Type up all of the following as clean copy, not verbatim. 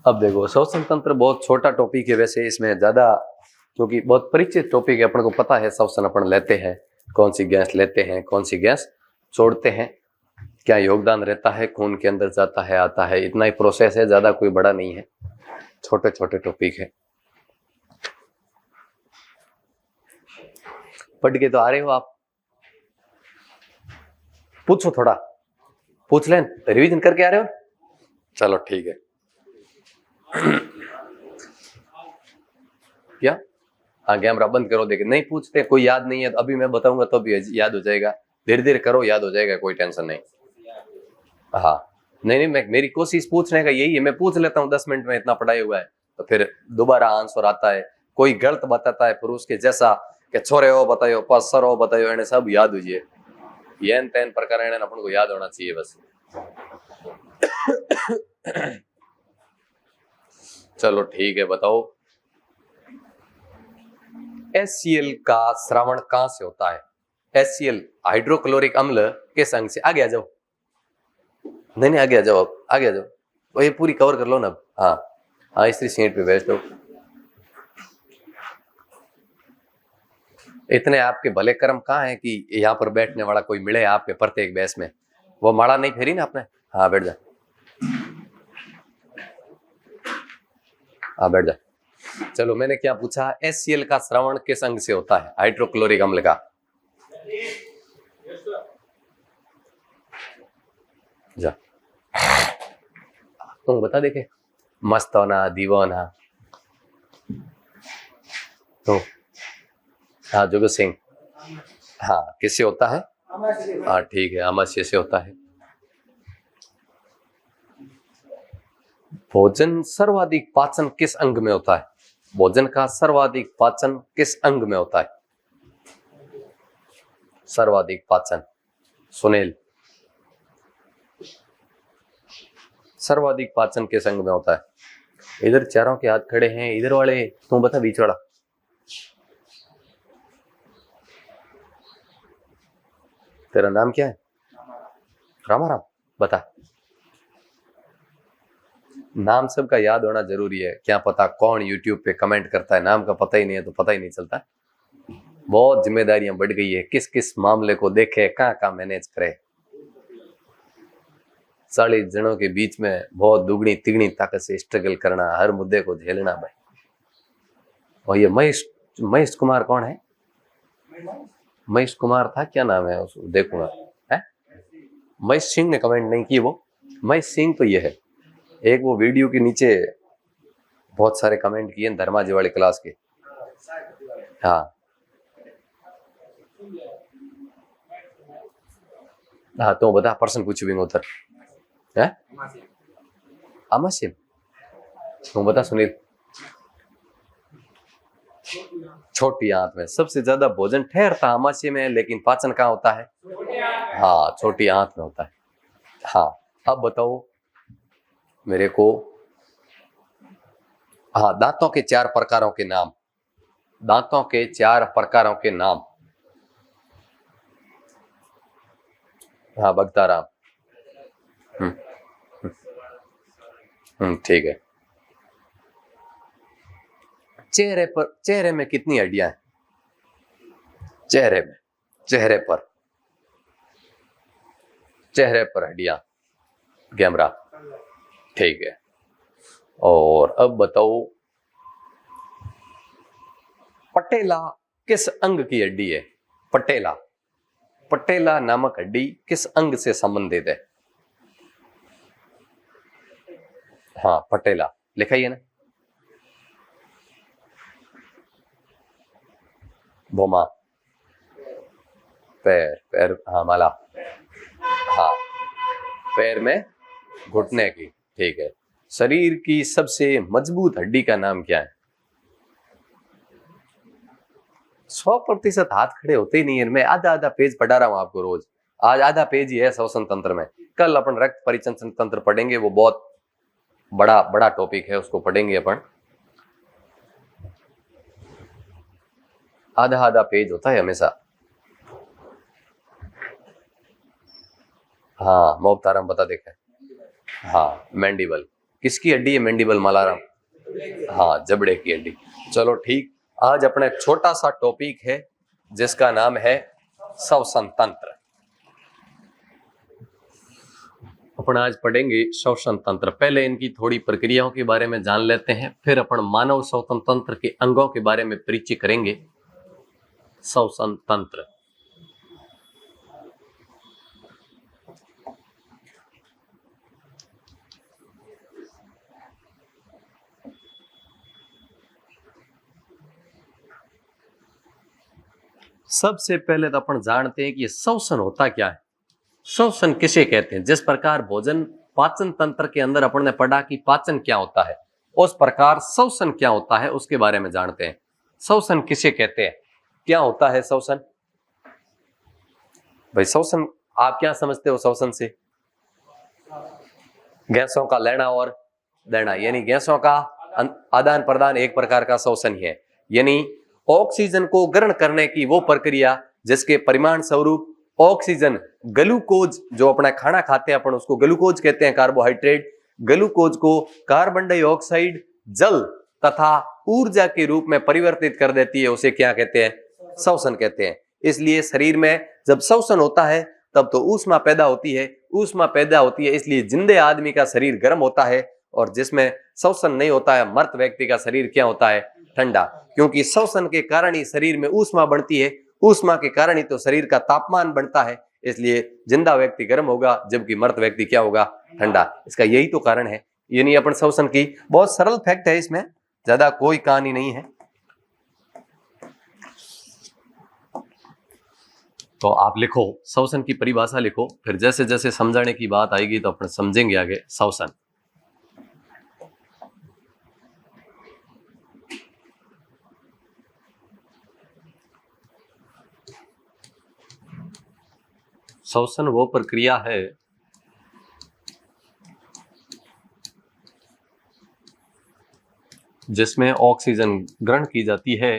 अब देखो, श्वसन तंत्र बहुत छोटा टॉपिक है वैसे, इसमें ज्यादा क्योंकि बहुत परिचित टॉपिक है, अपन को पता है श्वसन अपन लेते हैं, कौन सी गैस लेते हैं, कौन सी गैस छोड़ते हैं, क्या योगदान रहता है, खून के अंदर जाता है आता है, इतना ही प्रोसेस है, ज्यादा कोई बड़ा नहीं है, छोटे छोटे टॉपिक है। पढ़ के तो आ रहे हो आप, पूछो, थोड़ा पूछ लें, रिवीजन करके आ रहे हो, चलो ठीक है। क्या? हाँ, कैमरा बंद करो, देखे नहीं पूछते, कोई याद नहीं है तो अभी मैं बताऊंगा तो भी याद हो जाएगा, धीरे धीरे करो, याद हो जाएगा, कोई टेंशन नहीं। हाँ, नहीं, मेरी कोशिश पूछने का यही है, मैं पूछ लेता हूँ 10 मिनट में, इतना पढ़ाई हुआ है, तो फिर दोबारा आंसर आता है, कोई गलत बताता है फिर उसके जैसा कि छोरे हो बतायो, पसर हो बतायो, इन्हें सब याद हुई, ये तेन प्रकार इन्हें अपन को याद होना चाहिए बस। चलो ठीक है, बताओ HCl का श्रावण कहां से होता है? HCl हाइड्रोक्लोरिक अम्ल के संग से, आगे आ जाओ, नहीं आगे आ जाओ, अब आगे आ जाओ, वो ये पूरी कवर कर लो ना अब। हाँ हाँ, इसी सीट पे बैठ जाओ, इतने आपके भले कर्म कहाँ है कि यहाँ पर बैठने वाला कोई मिले आपके प्रत्येक बैच में, वो माला नहीं फेरी ना आपने। हाँ बैठ जा, हाँ बैठ जा। चलो, मैंने क्या पूछा? HCl का श्रवण किस अंग से होता है? हाइड्रोक्लोरिक अम्ल का। जा, तुम बता देखे, मस्त होना दीवाना तो। हाँ जुगत सिंह, हाँ किससे होता है? हाँ ठीक है, अमाशय से होता है। भोजन सर्वाधिक पाचन किस अंग में होता है? भोजन का सर्वाधिक पाचन किस अंग में होता है? सर्वाधिक पाचन, सुनील, सर्वाधिक पाचन किस अंग में होता है? इधर चारों के हाथ खड़े हैं, इधर वाले तुम बता, बीच वाला। तेरा नाम क्या है? रामाराम, बता। नाम सबका याद होना जरूरी है, क्या पता कौन यूट्यूब पे कमेंट करता है, नाम का पता ही नहीं है तो पता ही नहीं चलता। बहुत जिम्मेदारियां बढ़ गई है, किस किस मामले को देखे, कहाँ कहाँ मैनेज करे। 40 जनों के बीच में बहुत दुगनी तिगनी ताकत से स्ट्रगल करना, हर मुद्दे को झेलना भाई। और ये महेश कुमार कौन है? महेश कुमार था, क्या नाम है उसको देखूंगा, है महेश सिंह ने कमेंट नहीं की, वो महेश सिंह तो ये है। एक वो वीडियो के नीचे बहुत सारे कमेंट किए धर्मा जी वाले क्लास के। हाँ हाँ, तो बता पर्सन पूछ भी उधर है अमासिम, तुम बता सुनील। छोटी आंत में सबसे ज्यादा भोजन ठहरता अमाशय में, लेकिन पाचन कहाँ होता है? हाँ, छोटी आंत में होता है। हाँ, अब बताओ मेरे को, हाँ दांतों के 4 प्रकारों के नाम, दांतों के 4 प्रकारों के नाम। हाँ बगताराम, ठीक है। चेहरे में कितनी हड्डियां हैं? चेहरे में, चेहरे पर हड्डियां, कैमरा, ठीक है। और अब बताओ पटेला किस अंग की हड्डी है? पटेला, पटेला नामक हड्डी किस अंग से संबंधित है? हाँ पटेला लिखा ही है ना, बोमा, पैर, हाँ माला, हाँ पैर में घुटने की, ठीक है। शरीर की सबसे मजबूत हड्डी का नाम क्या है? 100% हाथ खड़े होते ही नहीं है। मैं आधा पेज पढ़ा रहा हूं आपको रोज, आज आधा पेज ही है श्वसन तंत्र में, कल अपन रक्त परिचंचन तंत्र पढ़ेंगे, वो बहुत बड़ा टॉपिक है, उसको पढ़ेंगे अपन। आधा पेज होता है हमेशा। हाँ मोहतारम बता देखा, हाँ मैंडिबल, किसकी हड्डी है मैंडिबल मलाराम? हाँ, जबड़े की हड्डी। चलो ठीक, आज अपना एक छोटा सा टॉपिक है जिसका नाम है श्वसन तंत्र। अपन आज पढ़ेंगे श्वसन तंत्र। पहले इनकी थोड़ी प्रक्रियाओं के बारे में जान लेते हैं, फिर अपन मानव श्वसन तंत्र के अंगों के बारे में परिचय करेंगे। श्वसन तंत्र सबसे पहले तो अपन जानते हैं कि ये श्वसन होता क्या है। श्वसन किसे कहते हैं? जिस प्रकार भोजन पाचन तंत्र के अंदर अपन ने पढ़ा कि पाचन क्या होता है, उस प्रकार श्वसन क्या होता है उसके बारे में जानते हैं। श्वसन किसे कहते हैं? क्या होता है श्वसन? भाई श्वसन आप क्या समझते हो? श्वसन से गैसों का लेना और देना, यानी गैसों का आदान प्रदान एक प्रकार का श्वसन ही है। यानी ऑक्सीजन को ग्रहण करने की वो प्रक्रिया जिसके परिमाण स्वरूप ऑक्सीजन, ग्लूकोज, जो अपना खाना खाते हैं अपन उसको ग्लूकोज कहते हैं, कार्बोहाइड्रेट, ग्लूकोज को कार्बन डाइऑक्साइड, जल तथा ऊर्जा के रूप में परिवर्तित कर देती है, उसे क्या कहते हैं? श्वसन कहते हैं। इसलिए शरीर में जब श्वसन होता है तब तो ऊष्मा पैदा होती है, ऊष्मा पैदा होती है, इसलिए जिंदे आदमी का शरीर गर्म होता है, और जिसमें श्वसन नहीं होता है मृत व्यक्ति का शरीर क्या होता है? ठंडा। क्योंकि श्वसन के कारण ही शरीर में ऊष्मा बढ़ती है, ऊष्मा के कारण ही तो शरीर का तापमान बढ़ता है, इसलिए जिंदा व्यक्ति गर्म होगा जबकि मृत व्यक्ति क्या होगा? ठंडा। इसका यही तो कारण है। यानी अपन श्वसन की बहुत सरल फैक्ट है, इसमें ज्यादा कोई कहानी नहीं है। तो आप लिखो, श्वसन की परिभाषा लिखो, फिर जैसे जैसे समझाने की बात आएगी तो अपन समझेंगे आगे। श्वसन श्वसन वो प्रक्रिया है जिसमें ऑक्सीजन ग्रहण की जाती है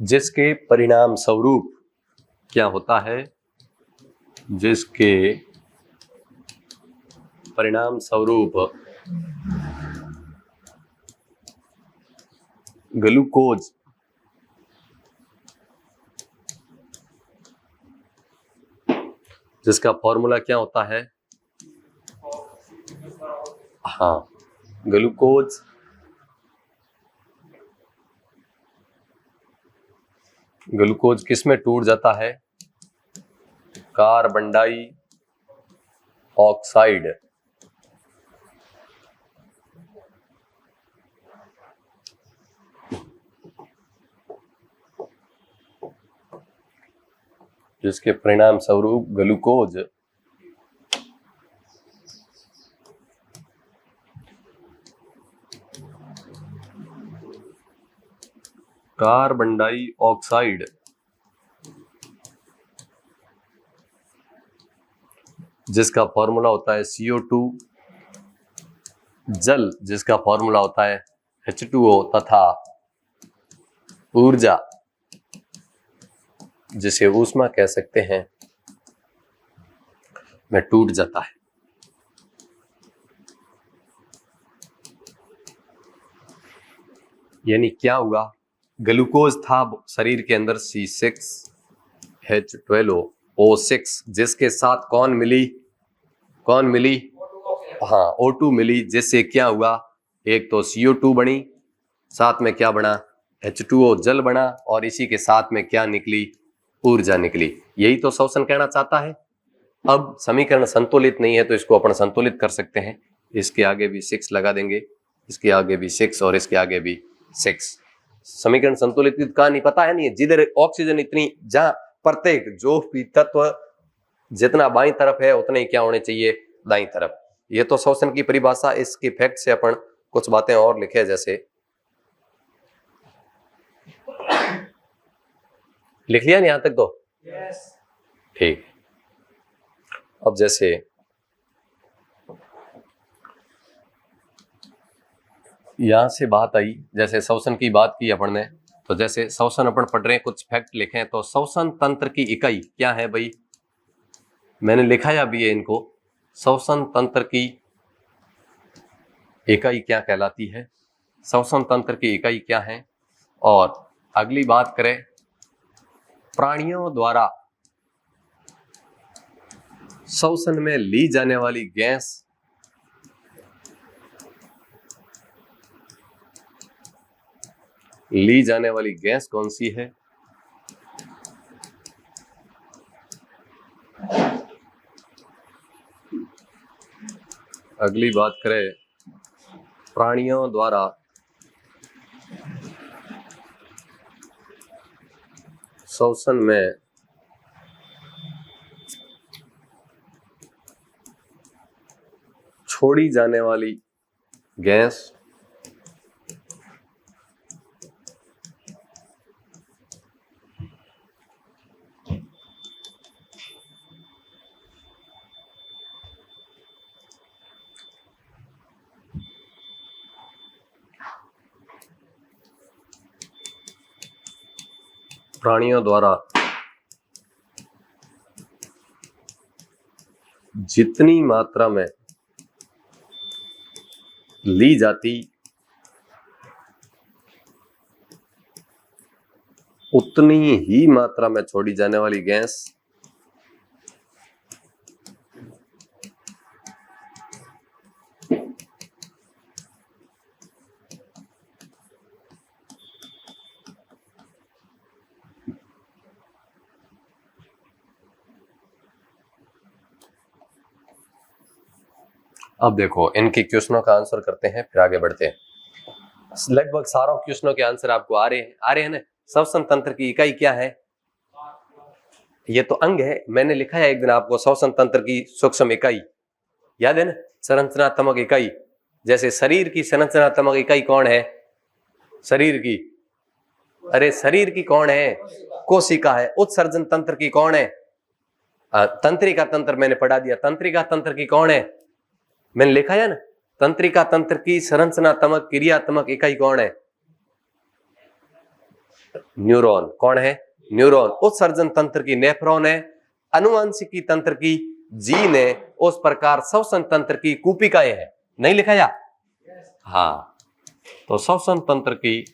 जिसके परिणाम स्वरूप क्या होता है? जिसके परिणाम स्वरूप ग्लूकोज जिसका फॉर्मूला क्या होता है? हाँ, ग्लूकोज ग्लूकोज किस में टूट जाता है? कार्बन डाई ऑक्साइड जिसके परिणाम स्वरूप ग्लूकोज कार्बन डाई ऑक्साइड जिसका फॉर्मूला होता है CO2, जल जिसका फॉर्मूला होता है H2O, तथा ऊर्जा जिसे ऊष्मा कह सकते हैं, में टूट जाता है। यानी क्या हुआ? ग्लूकोज था शरीर के अंदर C6H12O6, जिसके साथ कौन मिली? हाँ, O2 मिली, जिससे क्या हुआ? एक तो CO2 बनी, साथ में क्या बना? H2O जल बना, और इसी के साथ में क्या निकली? ऊर्जा निकली। यही तो श्वसन कहना चाहता है। अब समीकरण संतुलित नहीं है तो इसको अपन संतुलित कर सकते हैं। इसके आगे भी 6 लगा देंगे, इसके आगे भी 6 और इसके आगे भी 6। समीकरण संतुलित का नहीं पता है नहीं, जिधर ऑक्सीजन इतनी, जहां प्रत्येक जो भी तत्व जितना बाईं तरफ है उतने ही क्या होने चाहिए? दाईं तरफ। ये तो श्वसन की परिभाषा। इसके फैक्ट से अपन कुछ बातें और लिखे, जैसे लिख लिया नहीं यहां तक तो? ठीक। अब जैसे यहां से बात आई, जैसे श्वसन की बात की अपन ने, तो जैसे श्वसन अपन पढ़ रहे हैं, कुछ फैक्ट लिखे, तो श्वसन तंत्र की इकाई क्या है भाई, मैंने लिखाया भी है इनको। श्वसन तंत्र की इकाई क्या कहलाती है, श्वसन तंत्र की इकाई क्या है। और अगली बात करें, प्राणियों द्वारा श्वसन में ली जाने वाली गैस कौन सी है। अगली बात करें, प्राणियों द्वारा श्वसन में छोड़ी जाने वाली गैस प्राणियों द्वारा जितनी मात्रा में ली जाती उतनी ही मात्रा में छोड़ी जाने वाली गैस अब देखो इनके क्वेश्चनों का आंसर करते हैं, फिर आगे बढ़ते हैं। लगभग सारों क्वेश्चनों के आंसर आपको आ रहे हैं ना। श्वसन तंत्र की इकाई क्या है, ये तो अंग है, मैंने लिखा है एक दिन आपको श्वसन तंत्र की सूक्ष्म इकाई, याद है ना, संरचनात्मक इकाई। जैसे शरीर की संरचनात्मक इकाई कौन है, शरीर की, अरे शरीर की कौन है, कोशिका है। उत्सर्जन तंत्र की कौन है, तंत्रिका तंत्र, मैंने पढ़ा दिया। तंत्रिका तंत्र की कौन है, मैंने लिखा है ना। तंत्रिका तंत्र की संरचनात्मक क्रियात्मक इकाई कौन है, न्यूरॉन। कौन है, न्यूरॉन। उत्सर्जन तंत्र की नेफ्रॉन है। अनुवांशिकी तंत्र की जीन है। उस प्रकार श्वसन तंत्र की कूपिकाएं है, नहीं लिखाया, हाँ। तो श्वसन तंत्र की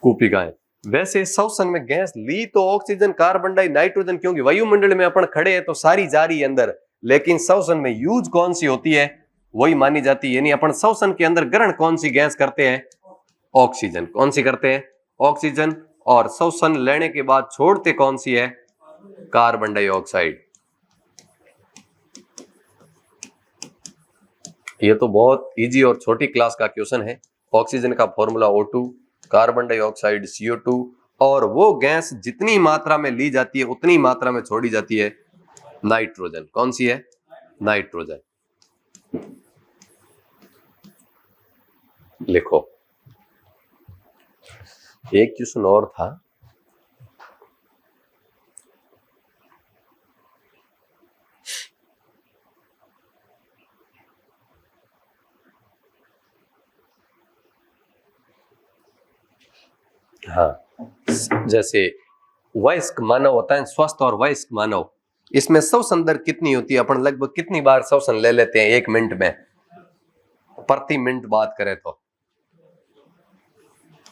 कूपिकाएं। वैसे श्वसन में गैस ली तो ऑक्सीजन, कार्बन डाई, नाइट्रोजन, क्योंकि वायुमंडल में अपन खड़े हैं तो सारी जा रही है अंदर, लेकिन श्वसन में यूज कौन सी होती है वही मानी जाती है। यानी अपन श्वसन के अंदर ग्रहण कौन सी गैस करते हैं, ऑक्सीजन। कौन सी करते हैं, ऑक्सीजन। और श्वसन लेने के बाद छोड़ते कौन सी है, कार्बन डाइऑक्साइड। ये तो बहुत इजी और छोटी क्लास का क्वेश्चन है। ऑक्सीजन का formula O2, carbon dioxide CO2, और वो गैस जितनी मात्रा में ली जाती है उतनी मात्रा में छोड़ी जाती है नाइट्रोजन। कौन सी है, नाइट्रोजन। लिखो, एक क्वेश्चन और था, हाँ, जैसे वयस्क मानव होता है, स्वस्थ और वयस्क मानव, इसमें श्वसन दर कितनी होती है, अपन लगभग कितनी बार श्वसन ले लेते हैं एक मिनट में, प्रति मिनट बात करें तो।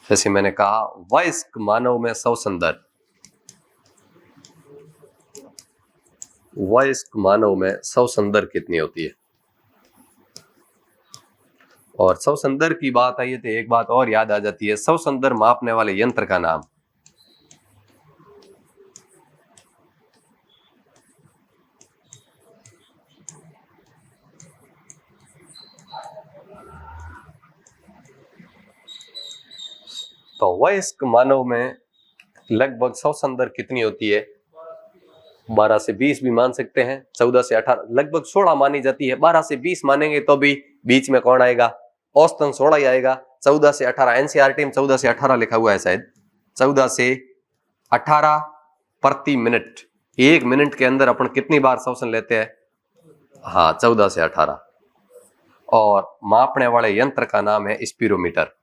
जैसे मैंने कहा वयस्क मानव में श्वसन दर, वयस्क मानव में श्वसन दर कितनी होती है। और श्वसन दर की बात आई तो एक बात और याद आ जाती है, श्वसन दर मापने वाले यंत्र का नाम। तो वयस्क मानव में लगभग श्वसन दर कितनी होती है, 12 से 20 भी मान सकते हैं, 14 से 18, लगभग 16 मानी जाती है। 12 से 20 मानेंगे तो भी बीच में कौन आएगा, औसतन 16 ही आएगा। 14 से 18, एनसीईआरटी में 14 से 18 लिखा हुआ है शायद, 14 से 18 प्रति मिनट। एक मिनट के अंदर अपन कितनी बार श्वसन लेते हैं, हाँ 14 से 18। और मापने वाले यंत्र का नाम है स्पीरोमीटर।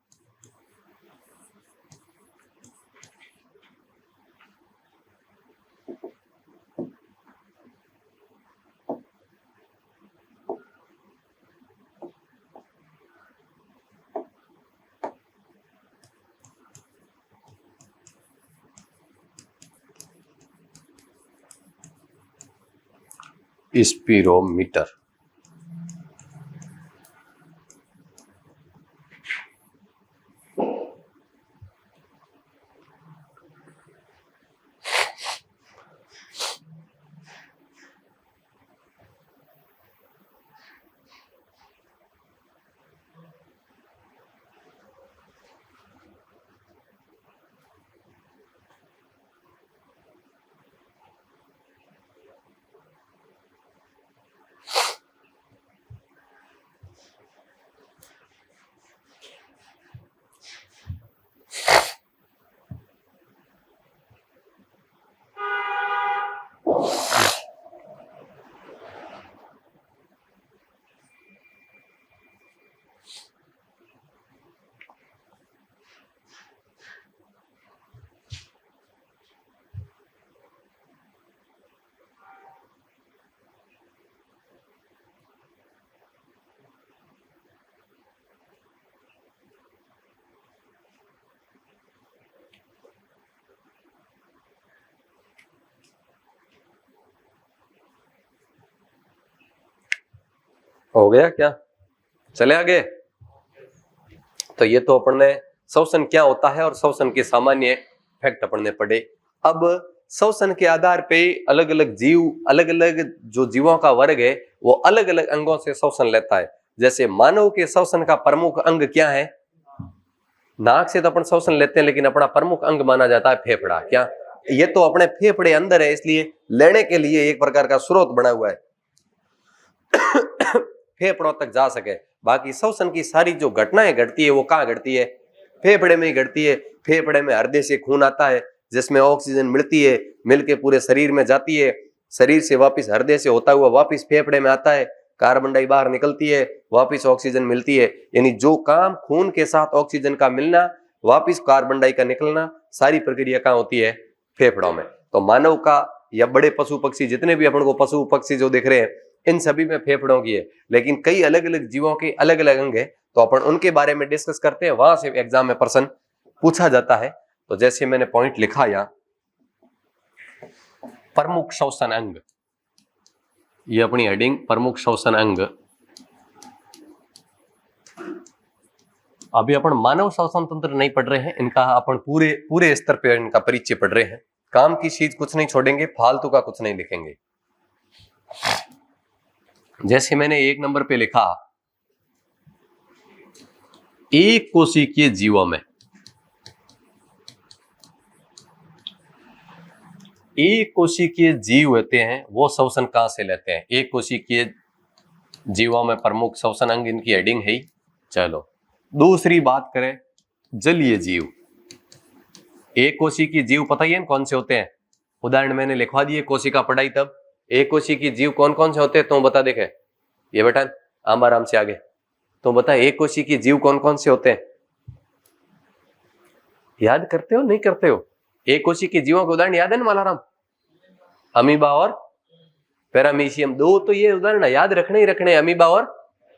स्पीरोमीटर। हो गया क्या? चले आगे। तो ये तो अपन ने श्वसन क्या होता है और श्वसन के सामान्य फैक्ट अपन ने पढ़े। अब श्वसन के आधार पे अलग अलग जीव, अलग अलग जो जीवों का वर्ग है वो अलग अलग अंगों से श्वसन लेता है। जैसे मानव के श्वसन का प्रमुख अंग क्या है? नाक से तो अपन श्वसन लेते हैं, लेकिन अपना प्रमुख अंग माना जाता है फेफड़ा। क्या ये तो अपने फेफड़े अंदर है, इसलिए लेने के लिए एक प्रकार का स्रोत बना हुआ है फेफड़ों तक जा सके। बाकी श्वसन की सारी जो घटनाएं घटती है वो कहाँ घटती है? फेफड़े में ही घटती है। फेफड़े में हृदय से खून आता है जिसमें ऑक्सीजन मिलती है, मिलके पूरे शरीर में जाती है, शरीर से वापस हृदय से होता हुआ वापस फेफड़े में आता है, कार्बन डाई बाहर निकलती है, वापस ऑक्सीजन मिलती है। यानी जो काम खून के साथ ऑक्सीजन का मिलना, वापस कार्बन डाई का निकलना, सारी प्रक्रिया कहाँ होती है? फेफड़ों में। तो मानव का या बड़े पशु पक्षी, जितने भी अपन को पशु पक्षी जो दिख रहे हैं, इन सभी में फेफड़ों की है। लेकिन कई अलग अलग जीवों के अलग अलग अंग है, तो अपन उनके बारे में डिस्कस करते हैं, वहां से एग्जाम में प्रश्न पूछा जाता है। तो जैसे मैंने पॉइंट लिखा यहाँ, प्रमुख श्वसन अंग, ये अपनी हेडिंग प्रमुख श्वसन अंग। अभी अपन मानव श्वसन तंत्र नहीं पढ़ रहे हैं, इनका अपन पूरे स्तर पे इनका परिचय पढ़ रहे हैं। काम की चीज कुछ नहीं छोड़ेंगे, फालतू का कुछ नहीं लिखेंगे। जैसे मैंने 1 नंबर पे लिखा, एक कोशिकीय जीवों में, एक कोशिकीय जीव होते हैं वो श्वसन कहां से लेते हैं? एक कोशिकीय जीवों में प्रमुख श्वसन अंग, इनकी हेडिंग है। चलो दूसरी बात करें, जलीय जीव। एक कोशिकीय जीव पता ही है कौन से होते हैं? उदाहरण मैंने लिखवा दिए कोशिका पढ़ाई तब। एक कोशिकीय जीव कौन कौन से होते हैं? तुम बता। देखे ये बेटा आराम से आगे, तो बता एक कोशिकीय जीव कौन कौन से होते हैं? याद करते हो नहीं करते हो? एक कोशिकीय जीवों के उदाहरण याद है ना मालाराम? अमीबा और पैरामीशियम, दो तो ये उदाहरण याद रखने ही रखने, अमीबा और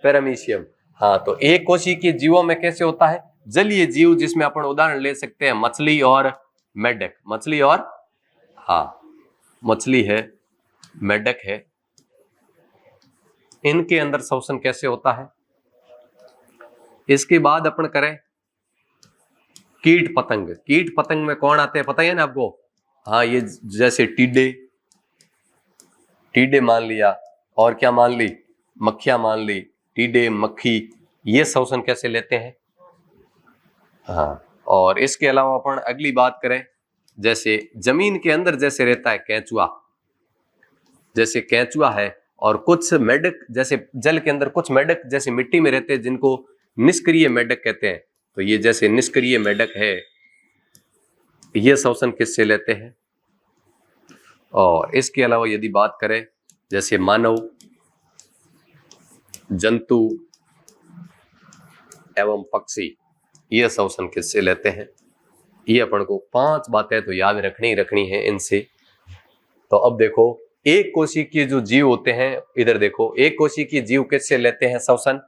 पैरामीशियम। हाँ, तो एक कोशिकीय जीवों में कैसे होता है? जलीय जीव, जिसमें अपन उदाहरण ले सकते हैं मछली और मेढक। मछली और, हाँ मछली है, मेढक है, इनके अंदर श्वसन कैसे होता है। इसके बाद अपन करें कीट पतंग। कीट पतंग में कौन आते हैं पता है ना आपको? हाँ, ये जैसे टीडे, टीडे मान लिया, और क्या मान ली? मक्खियां मान ली, टीडे मक्खी, ये श्वसन कैसे लेते हैं? हाँ, और इसके अलावा अपन अगली बात करें, जैसे जमीन के अंदर जैसे रहता है केंचुआ, जैसे केंचुआ है, और कुछ मेढक जैसे जल के अंदर, कुछ मेढक जैसे मिट्टी में रहते हैं जिनको निष्क्रिय मेढक कहते हैं। तो ये जैसे निष्क्रिय मेढक है, ये श्वसन किससे लेते हैं? और इसके अलावा यदि बात करें, जैसे मानव, जंतु, एवं पक्षी ये श्वसन किससे लेते हैं? ये अपन को 5 बातें तो याद रखनी है इनसे। तो अब देखो, एक कोशिकीय जो जीव होते हैं, इधर देखो, एक कोशिकीय जीव किससे लेते हैं श्वसन?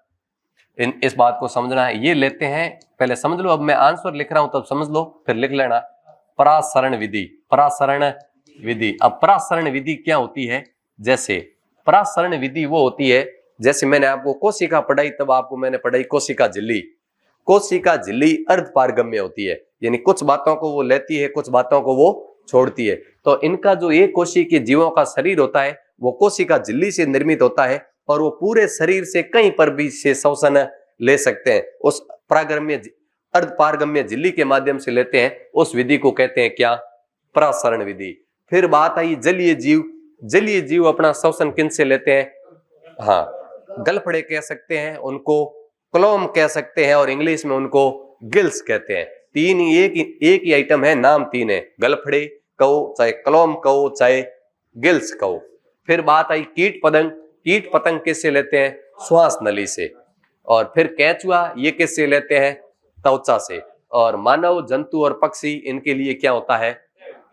इस बात को समझना है। ये लेते हैं, पहले समझ लो, अब मैं आंसर लिख रहा हूं तब समझ लो, फिर लिख लेना। परासरण विधि, परासरण विधि। अब परासरण विधि क्या होती है? जैसे परासरण विधि वो होती है, जैसे मैंने आपको कोशिका पढ़ाई, तब आपको मैंने पढ़ाई कोशिका झिल्ली। कोशिका झिल्ली अर्धपारगम्य होती है, यानी कुछ बातों को वो लेती है, कुछ बातों को वो छोड़ती है। तो इनका जो एक कोशिकीय जीवों का शरीर होता है वो कोशिका झिल्ली से निर्मित होता है, और वो पूरे शरीर से कहीं पर भी से श्वसन ले सकते हैं। उस पारगम्य अर्धपारगम्य झिल्ली के माध्यम से लेते हैं। उस विधि को कहते हैं क्या? परासरण विधि। फिर बात आई जलीय जीव। जलीय जीव अपना श्वसन किन से लेते हैं? हाँ, गलफड़े कह सकते हैं उनको, क्लोम कह सकते हैं, और इंग्लिश में उनको गिल्स कहते हैं। तीन एक ही आइटम है, नाम तीन है, गलफड़े कहो, चाहे क्लोम कहो, चाहे गिल्स कहो। फिर बात आई कीट पतंग। कीट पतंग किससे लेते हैं? श्वास नली से। और फिर केंचुआ, ये किससे लेते हैं? त्वचा से। और मानव, जंतु और पक्षी, इनके लिए क्या होता है?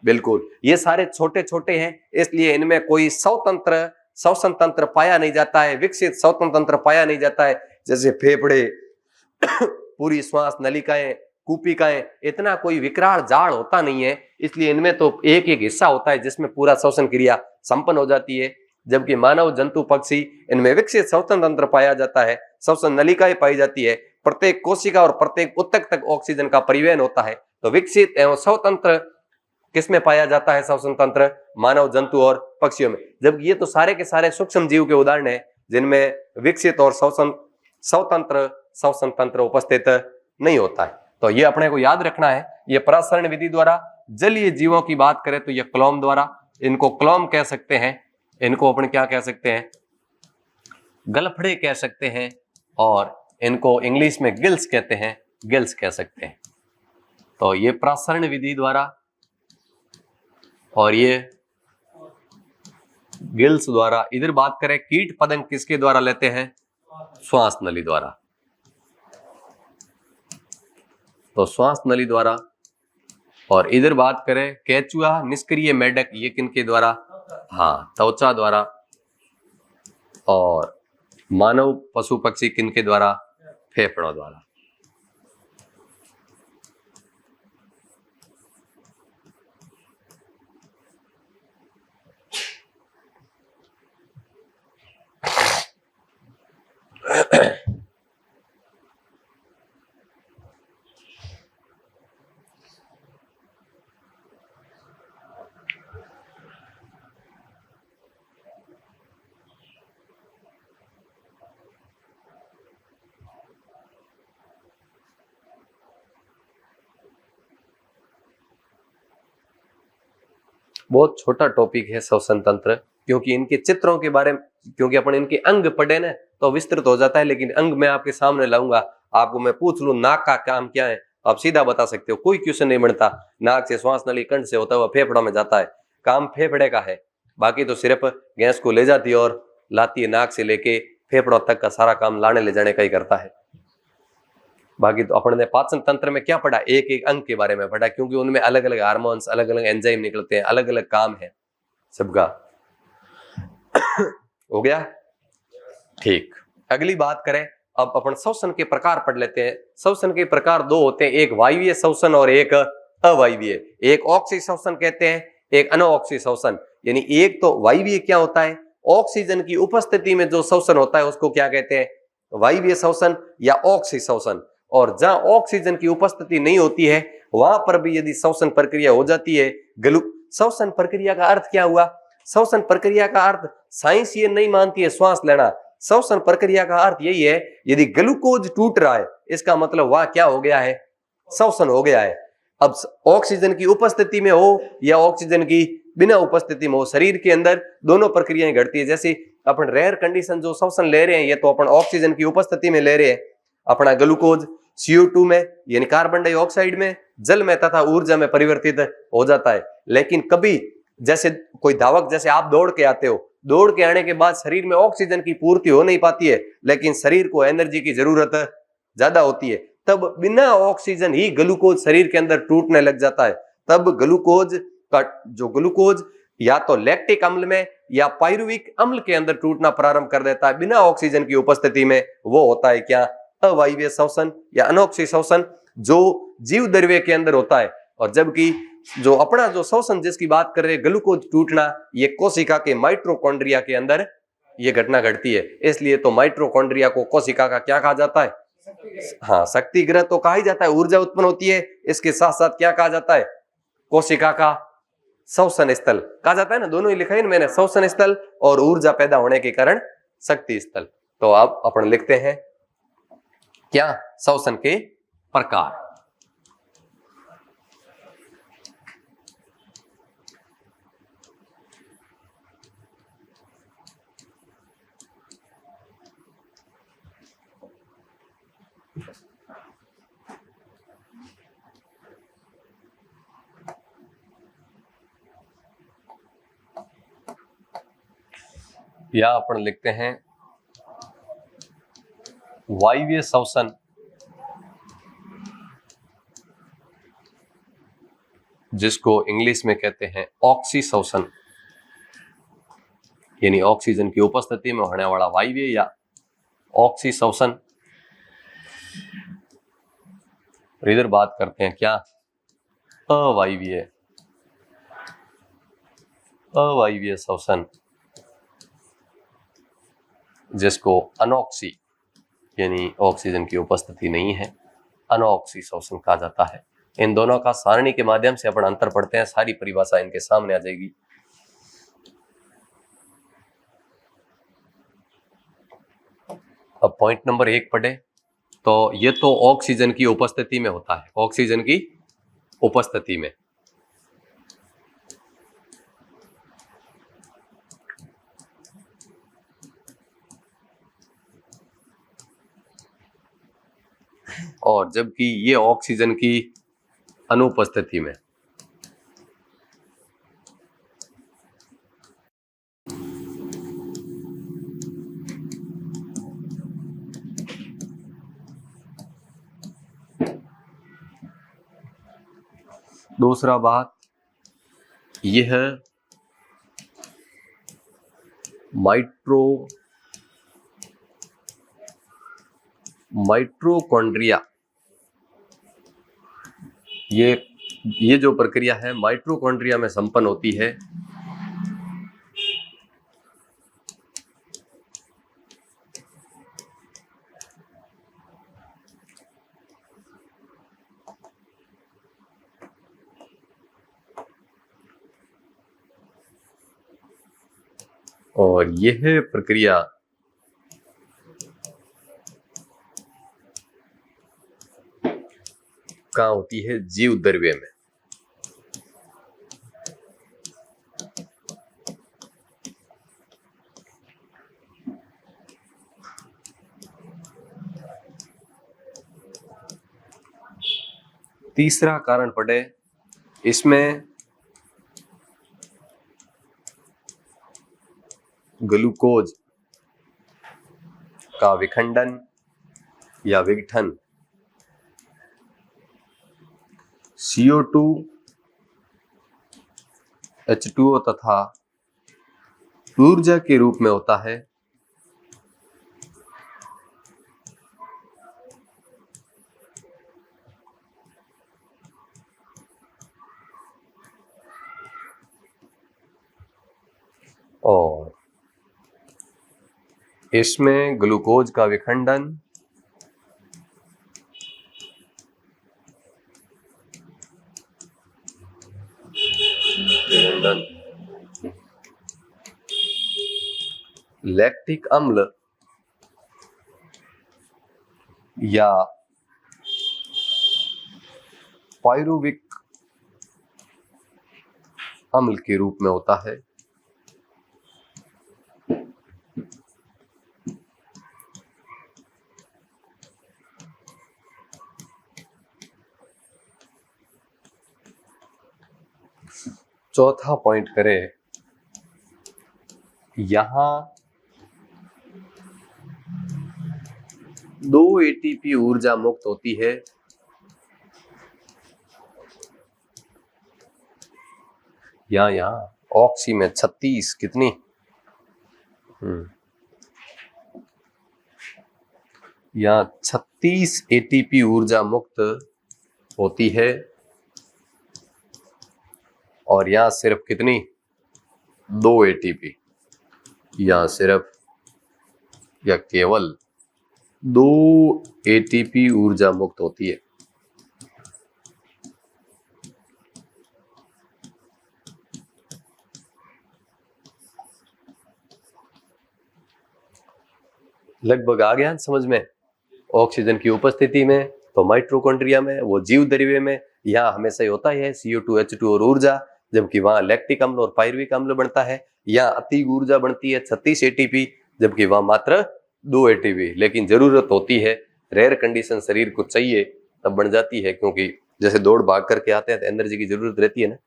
बिल्कुल, ये सारे छोटे छोटे हैं, इसलिए इनमें कोई स्वतंत्र श्वसन तंत्र पाया नहीं जाता है, विकसित श्वसन तंत्र पाया नहीं जाता है। जैसे फेफड़े, पूरी श्वास नलिकाएं, कूपिकाएं, इतना कोई विकराल जाल होता नहीं है, इसलिए इनमें तो एक एक हिस्सा होता है जिसमें पूरा श्वसन क्रिया संपन्न हो जाती है। जबकि मानव, जंतु, पक्षी, इनमें विकसित श्वसन तंत्र पाया जाता है, श्वसन नलिकाएं पाई जाती है, प्रत्येक कोशिका और प्रत्येक ऊतक तक ऑक्सीजन का परिवहन होता है। तो विकसित एवं स्वतंत्र किसमें पाया जाता है? श्वसन तंत्र मानव, जंतु और पक्षियों में। जबकि ये तो सारे के सारे सूक्ष्म जीव के उदाहरण हैं जिनमें विकसित और स्वतंत्र श्वसन तंत्र उपस्थित नहीं होता है। तो ये अपने को याद रखना है। ये परासरण विधि द्वारा जलीय जीवों की बात करें तो ये क्लोम द्वारा, इनको क्लोम कह सकते हैं, इनको अपन क्या कह सकते हैं? गलफड़े कह सकते हैं, और इनको इंग्लिश में गिल्स कहते हैं, गिल्स कह सकते हैं। तो ये परासरण विधि द्वारा और ये गिल्स द्वारा। इधर बात करें कीट पतंग किसके द्वारा लेते हैं? श्वास नली द्वारा। तो श्वास नली द्वारा। और इधर बात करें केंचुआ, निष्क्रिय मेढक, ये किनके द्वारा? हाँ, त्वचा द्वारा। और मानव, पशु, पक्षी किनके द्वारा? फेफड़ों द्वारा। बहुत छोटा टॉपिक है श्वसन तंत्र, क्योंकि इनके चित्रों के बारे में, क्योंकि अपन इनके अंग पढ़े ना तो विस्तृत हो जाता है, लेकिन अंग मैं आपके सामने लाऊंगा। आपको मैं पूछ लूं नाक का काम क्या है, आप सीधा बता सकते हो, कोई क्वेश्चन नहीं बनता। नाक से श्वास नली कंठ से होता हुआ फेफड़ों में जाता है, काम फेफड़े का है। बाकी तो सिर्फ गैस को ले जाती है और लाती है, नाक से लेके फेफड़ों तक का सारा काम लाने ले जाने का ही करता है। बाकी तो अपन ने पाचन तंत्र में क्या पढ़ा? एक एक अंग के बारे में पढ़ा, क्योंकि उनमें अलग अलग हार्मोन्स, अलग अलग एंजाइम निकलते हैं, अलग अलग काम है सबका। हो गया? ठीक। अगली बात करें, अब अपन श्वसन के प्रकार पढ़ लेते हैं। श्वसन के प्रकार दो होते हैं, एक वायवीय श्वसन और एक अवायवीय। एक ऑक्सी श्वसन कहते हैं, एक अनऑक्सी श्वसन। यानी एक तो वायवीय क्या होता है? ऑक्सीजन की उपस्थिति में जो श्वसन होता है उसको क्या कहते हैं? वायवीय श्वसन या ऑक्सी श्वसन। और जहां ऑक्सीजन की उपस्थिति नहीं होती है वहां पर भी यदि श्वसन प्रक्रिया हो जाती है, श्वसन प्रक्रिया का अर्थ क्या हुआ? श्वसन प्रक्रिया का अर्थ साइंस ये नहीं मानती है श्वास लेना। श्वसन प्रक्रिया का अर्थ यही है, यदि ग्लूकोज टूट रहा है इसका मतलब वह क्या हो गया है? श्वसन हो गया है। अब ऑक्सीजन की उपस्थिति में हो या ऑक्सीजन की बिना उपस्थिति में हो, शरीर के अंदर दोनों प्रक्रियाएं घटती है। जैसे अपन रेयर कंडीशन जो श्वसन ले रहे हैं, ये तो अपन ऑक्सीजन की उपस्थिति में ले रहे हैं, अपना ग्लूकोज CO2 में यानी कार्बन डाइऑक्साइड में, जल में तथा ऊर्जा में परिवर्तित हो जाता है। लेकिन कभी जैसे कोई धावक, जैसे आप दौड़ के आते हो, दौड़ के आने के बाद शरीर में ऑक्सीजन की पूर्ति हो नहीं पाती है, लेकिन शरीर को एनर्जी की जरूरत ज्यादा होती है, तब बिना ऑक्सीजन ही ग्लूकोज शरीर के अंदर टूटने लग जाता है। तब ग्लूकोज का जो ग्लूकोज या तो लैक्टिक अम्ल में या पायरुविक अम्ल के अंदर टूटना प्रारंभ कर देता है बिना ऑक्सीजन की उपस्थिति में। वो होता है क्या? अवायवीय श्वसन या अनोक्सी श्वसन, जो जीव द्रव्य के अंदर होता है। और जबकि जो अपना जो श्वसन जिसकी बात कर रहे हैं, ग्लूकोज टूटना, ये कोशिका के माइटोकॉन्ड्रिया के अंदर ये घटना घटती है। इसलिए तो माइटोकॉन्ड्रिया को कोशिका का क्या कहा जाता है? हाँ, शक्ति ग्रह तो कहा ही जाता है, ऊर्जा उत्पन्न होती है। इसके साथ साथ क्या कहा जाता है? कोशिका का श्वसन स्थल कहा जाता है ना, दोनों ही लिखा है ना मैंने, श्वसन स्थल और ऊर्जा पैदा होने के कारण शक्ति स्थल। तो अब अपन लिखते हैं क्या? श्वसन के प्रकार। या अपन लिखते हैं वायवीय श्वसन जिसको इंग्लिश में कहते हैं ऑक्सी श्वसन, यानी ऑक्सीजन की उपस्थिति में होने वाला वायवीय या ऑक्सी श्वसन। इधर बात करते हैं क्या? अवायवीय श्वसन जिसको अनॉक्सी यानी ऑक्सीजन की उपस्थिति नहीं है, अनॉक्सी श्वसन कहा जाता है। इन दोनों का सारणी के माध्यम से अपन अंतर पढ़ते हैं, सारी परिभाषा इनके सामने आ जाएगी। अब पॉइंट नंबर 1 पढ़े तो ये तो ऑक्सीजन की उपस्थिति में होता है, ऑक्सीजन की उपस्थिति में। और जबकि ये ऑक्सीजन की अनुपस्थिति में। दूसरा बात यह माइटोकॉन्ड्रिया, ये जो प्रक्रिया है माइटोकॉन्ड्रिया में संपन्न होती है। और यह प्रक्रिया कहाँ होती है? जीव द्रव्य में। तीसरा कारण पढ़े, इसमें ग्लूकोज का विखंडन या विघटन CO2, H2O तथा ऊर्जा के रूप में होता है। और इसमें ग्लूकोज का विखंडन लैक्टिक अम्ल या पायरुविक अम्ल के रूप में होता है। चौथा पॉइंट करें, यहां 2 एटीपी ऊर्जा मुक्त होती है यहाँ ऑक्सी में 36 कितनी यहाँ 36 एटीपी ऊर्जा मुक्त होती है और यहाँ सिर्फ कितनी 2 एटीपी, यहाँ सिर्फ या केवल 2 एटीपी ऊर्जा मुक्त होती है। लगभग आ गया समझ में। ऑक्सीजन की उपस्थिति में तो माइटोकॉन्ड्रिया में वो जीव द्रव्य में यहाँ हमेशा ही होता है CO2H2 और ऊर्जा, जबकि वहां लैक्टिक अम्ल और पायरुविक अम्ल बनता है। यहाँ अति ऊर्जा बनती है 36 एटीपी, जबकि वहां मात्र 2 एटीपी। लेकिन जरूरत होती है, रेयर कंडीशन शरीर को चाहिए तब बन जाती है, क्योंकि जैसे दौड़ भाग करके आते हैं तो एनर्जी की जरूरत रहती है ना।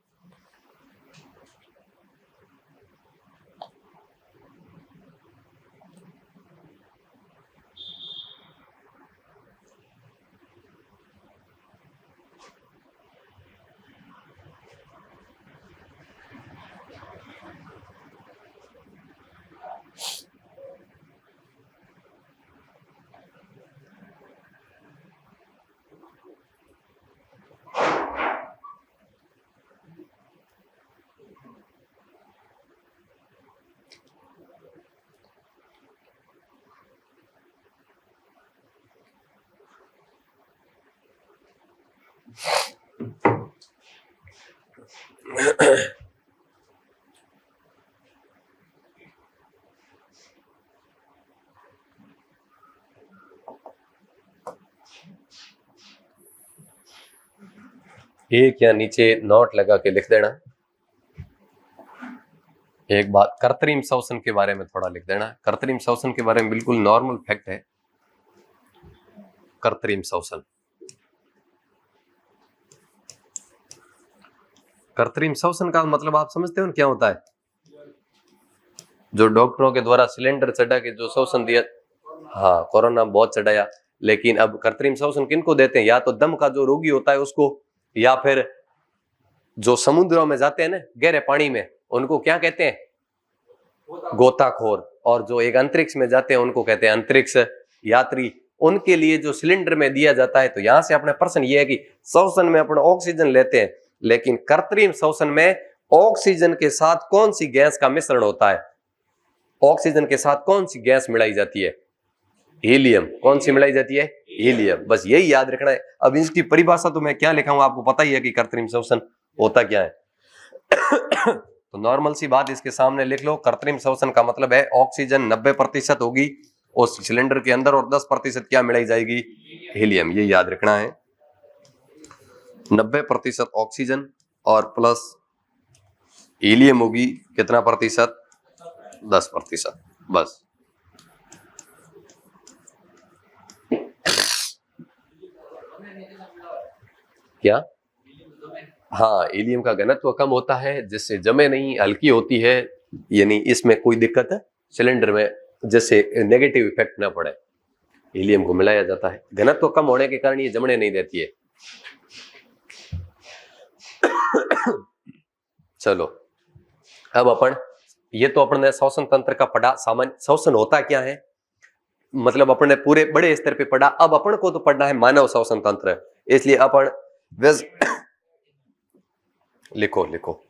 एक या नीचे नोट लगा के लिख देना। एक बात कृत्रिम श्वसन के बारे में थोड़ा लिख देना। कृत्रिम श्वसन के बारे में बिल्कुल नॉर्मल फैक्ट है। कृत्रिम श्वसन, कृत्रिम श्वसन का मतलब आप समझते हो क्या होता है? जो डॉक्टरों के द्वारा सिलेंडर चढ़ा के जो श्वसन दिया, हाँ कोरोना बहुत चढ़ाया, लेकिन अब कृत्रिम श्वसन किनको देते हैं? या तो दम का जो रोगी होता है उसको, या फिर जो समुद्रों में जाते हैं ना गहरे पानी में, उनको क्या कहते हैं? गोताखोर। और जो एक अंतरिक्ष में जाते हैं उनको कहते हैं अंतरिक्ष यात्री। उनके लिए जो सिलेंडर में दिया जाता है। तो यहां से अपना प्रश्न ये है कि श्वसन में अपना ऑक्सीजन लेते हैं, लेकिन कृत्रिम श्वसन में ऑक्सीजन के साथ कौन सी गैस का मिश्रण होता है? ऑक्सीजन के साथ कौन सी गैस मिलाई जाती है? हीलियम। कौन सी मिलाई जाती है? हीलियम। बस यही याद रखना है। अब इसकी परिभाषा तो मैं क्या लिखा हूं आपको पता ही है कि कृत्रिम श्वसन होता क्या है। तो नॉर्मल सी बात इसके सामने लिख लो। कृत्रिम श्वसन का मतलब है ऑक्सीजन 90% होगी उस सिलेंडर के अंदर और 10% क्या मिलाई जाएगी? हीलियम। ये याद रखना है। 90% ऑक्सीजन और प्लस हीलियम होगी कितना प्रतिशत? 10%। बस। क्या? हाँ, हीलियम का घनत्व कम होता है जिससे जमे नहीं, हल्की होती है, यानी इसमें कोई दिक्कत है सिलेंडर में, जैसे नेगेटिव इफेक्ट ना पड़े। हीलियम को मिलाया जाता है, घनत्व कम होने के कारण ये जमने नहीं देती है। चलो अब अपन ये तो अपन ने श्वसन तंत्र का पढ़ा। सामान्य श्वसन होता क्या है मतलब अपन ने पूरे बड़े स्तर पे पढ़ा। अब अपन को तो पढ़ना है मानव श्वसन तंत्र, इसलिए अपन लिखो लिखो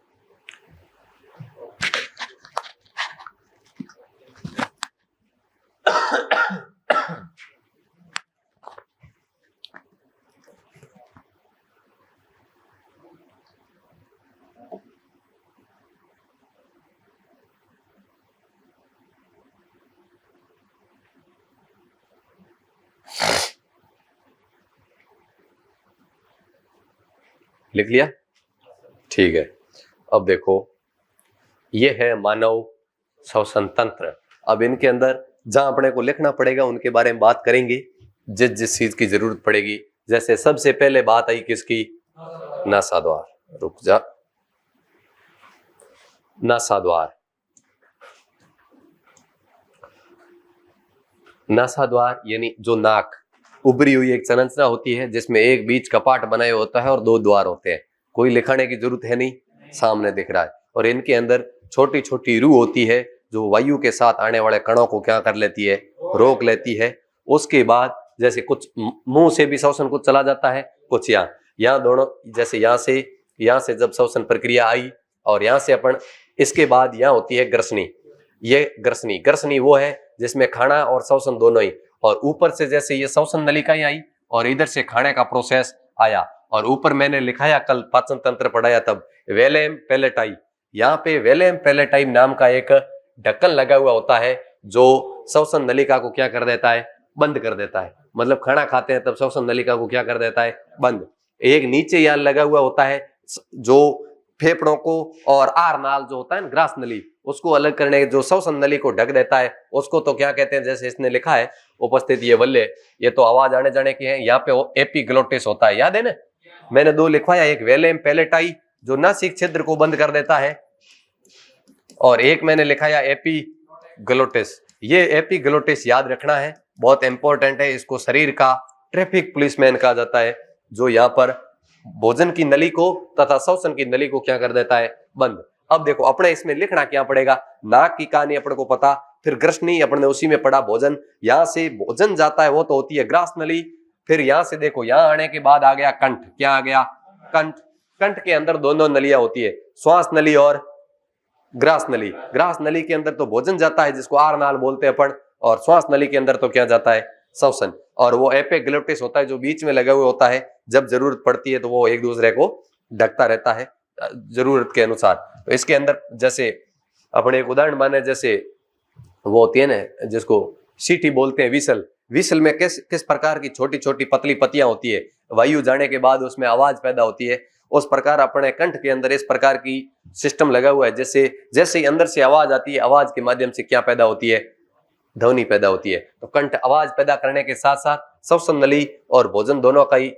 लिख लिया? ठीक है। अब देखो ये है मानव श्वसन तंत्र। अब इनके अंदर जहां अपने को लिखना पड़ेगा उनके बारे में बात करेंगे, जिस जिस चीज की जरूरत पड़ेगी। जैसे सबसे पहले बात आई किसकी? नासाद्वार। रुक जा, नासाद्वार। नासाद्वार यानी जो नाक उभरी हुई एक संरचना होती है जिसमें एक बीच कपाट बनाए होता है और दो द्वार होते हैं। कोई लिखाने की जरूरत है नहीं, सामने दिख रहा है। और इनके अंदर छोटी छोटी रूह होती है जो वायु के साथ आने वाले कणों को क्या कर लेती है, रोक लेती है। उसके बाद जैसे कुछ मुंह से भी श्वसन कुछ चला जाता है, कुछ यहाँ दोनों, जैसे यहाँ से जब श्वसन प्रक्रिया आई और यहाँ से अपन, इसके बाद यहाँ होती है ग्रसनी। ये ग्रसनी वो है जिसमें खाना और श्वसन दोनों ही, और ऊपर से जैसे ये श्वसन नलिकाएं आई और इधर से खाने का प्रोसेस आया। और ऊपर मैंने लिखाया कल पाचन तंत्र पढ़ाया तब, वेलेम पैलेटाई। यहाँ पे वेलेम पैलेटाई नाम का एक ढक्कन लगा हुआ होता है जो श्वसन नलिका को क्या कर देता है, बंद कर देता है। मतलब खाना खाते हैं तब श्वसन नलिका को क्या कर देता है, बंद। एक नीचे यहाँ लगा हुआ होता है जो फेफड़ों को और आर नाल जो होता है ना, ग्रास नली, उसको अलग करने जो श्वसन नली को ढक देता है, उसको तो क्या कहते हैं, जैसे इसने लिखा है उपस्थित ये वल्ले, ये तो आवाज आने जाने की है। यहाँ पे एपिग्लोटिस होता है, याद है ना, मैंने दो लिखवाया, एक वेलेम पैलेटाई जो नासिक छिद्र को बंद कर देता है, और एक मैंने लिखाया एपिग्लोटिस। ये एपिग्लोटिस याद रखना है, बहुत इंपॉर्टेंट है। इसको शरीर का ट्रैफिक पुलिसमैन कहा जाता है, जो यहाँ पर भोजन की नली को तथा श्वसन की नली को क्या कर देता है, बंद। अब देखो अपने इसमें लिखना क्या पड़ेगा, नाक की कहानी अपने को पता, फिर ग्रसनी अपने ने उसी में पढ़ा, भोजन, यहाँ से भोजन जाता है वो तो होती है ग्रास नली। फिर यहाँ से देखो यहाँ आने के बाद आ गया कंठ, क्या आ गया, कंठ। कंठ के अंदर दोनों नलियां होती है, श्वास नली और ग्रास नली। ग्रास नली के अंदर तो भोजन जाता है जिसको आर नाल बोलते हैं अपन, और श्वास नली के अंदर तो क्या जाता है, श्वसन। और वो एपिग्लोटिस होता है जो बीच में लगा हुआ होता है, जब जरूरत पड़ती है तो वो एक दूसरे को ढकता रहता है जरूरत के अनुसार। तो इसके अंदर जैसे अपने एक उदाहरण माने, जैसे वो होती है ना जिसको सीटी बोलते हैं, विसल। विसल में किस प्रकार की छोटी छोटी पतली पत्तियां होती है, वायु जाने के बाद उसमें आवाज पैदा होती है। उस प्रकार अपने कंठ के अंदर इस प्रकार की सिस्टम लगा हुआ है, जैसे जैसे ही अंदर से आवाज आती है, आवाज के माध्यम से क्या पैदा होती है, ध्वनि पैदा होती है। तो कंठ आवाज पैदा करने के साथ साथ श्वसन नली और भोजन दोनों का ही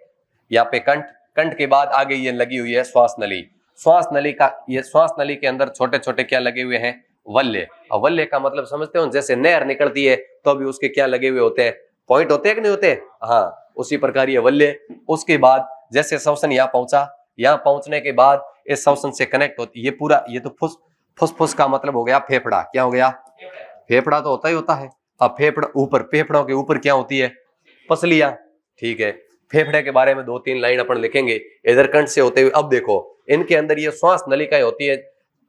यहाँ पे कंठ। कंठ के बाद आगे ये लगी हुई है श्वास नली। श्वास नली का, ये श्वास नली के अंदर छोटे छोटे क्या लगे हुए हैं, वल्ले। और वल्ले का मतलब समझते हो, जैसे नहर निकलती है तो भी उसके क्या लगे हुए होते हैं, पॉइंट होते हैं कि नहीं होते, हाँ, उसी प्रकार ये वल्ले। उसके बाद जैसे श्वसन यहाँ पहुंचा, यहाँ पहुंचने के बाद इस श्वसन से कनेक्ट होती ये पूरा, ये तो फुसफुस का मतलब हो गया फेफड़ा। क्या हो गया, फेफड़ा तो होता ही होता है। अब फेफड़ा ऊपर, फेफड़ों के ऊपर क्या होती है, पसलियां, ठीक है। फेफड़े के बारे में 2-3 लाइन अपन लिखेंगे इधर कंठ से होते हुए। अब देखो इनके अंदर ये श्वास नलिकाएं होती है,